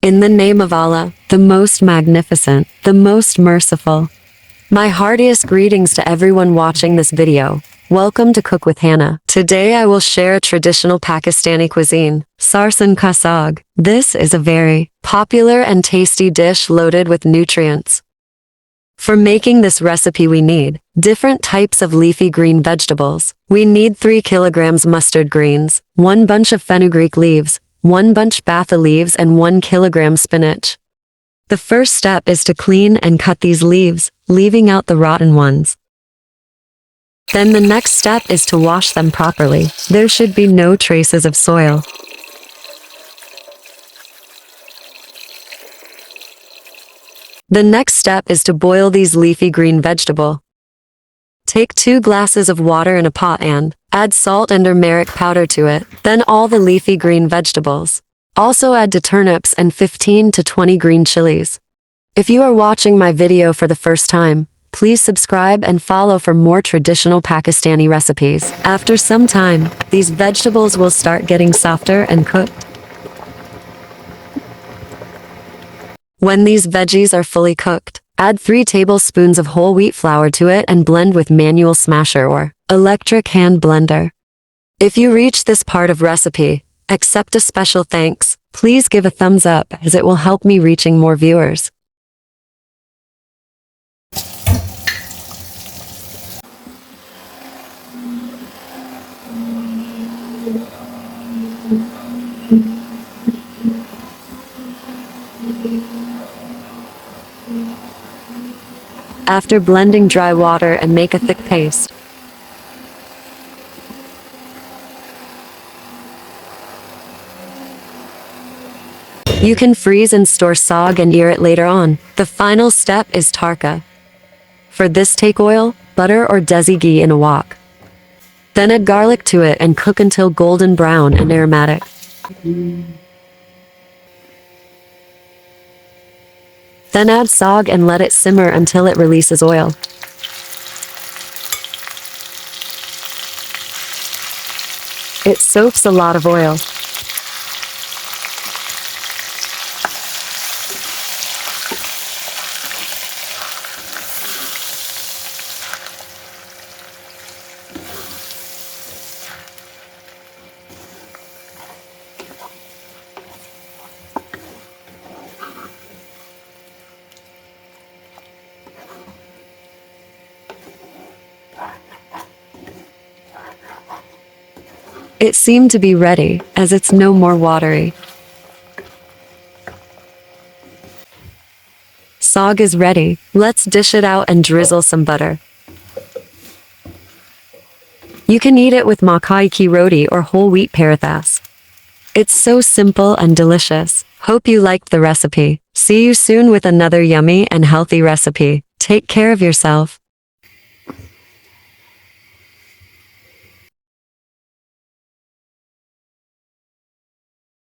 In the name of Allah, the most magnificent, the most merciful. My heartiest greetings to everyone watching this video. Welcome to Cook with Hannah. Today I will share a traditional Pakistani cuisine, Sarson ka saag. This is a very popular and tasty dish loaded with nutrients. For making this recipe we need different types of leafy green vegetables. We need 3 kilograms mustard greens, 1 bunch of fenugreek leaves, 1 bunch bathue leaves and 1 kilogram spinach. The first step is to clean and cut these leaves, leaving out the rotten ones. Then the next step is to wash them properly. There should be no traces of soil. The next step is to boil these leafy green vegetable. Take 2 glasses of water in a pot and add salt and turmeric powder to it, then all the leafy green vegetables. Also add to turnips and 15 to 20 green chilies. If you are watching my video for the first time, please subscribe and follow for more traditional Pakistani recipes. After some time, these vegetables will start getting softer and cooked. When these veggies are fully cooked, add 3 tablespoons of whole wheat flour to it and blend with manual smasher or electric hand blender. If you reach this part of recipe, accept a special thanks. Please give a thumbs up as it will help me reaching more viewers. After blending dry water and make a thick paste. You can freeze and store saag and eat it later on. The final step is tarika. For this take oil, butter or desi ghee in a wok. Then add garlic to it and cook until golden brown and aromatic. Then add saag and let it simmer until it releases oil. It soaks a lot of oil. It seemed to be ready, as it's no more watery. Saag is ready. Let's dish it out and drizzle some butter. You can eat it with makai ki roti or whole wheat parathas. It's so simple and delicious. Hope you liked the recipe. See you soon with another yummy and healthy recipe. Take care of yourself.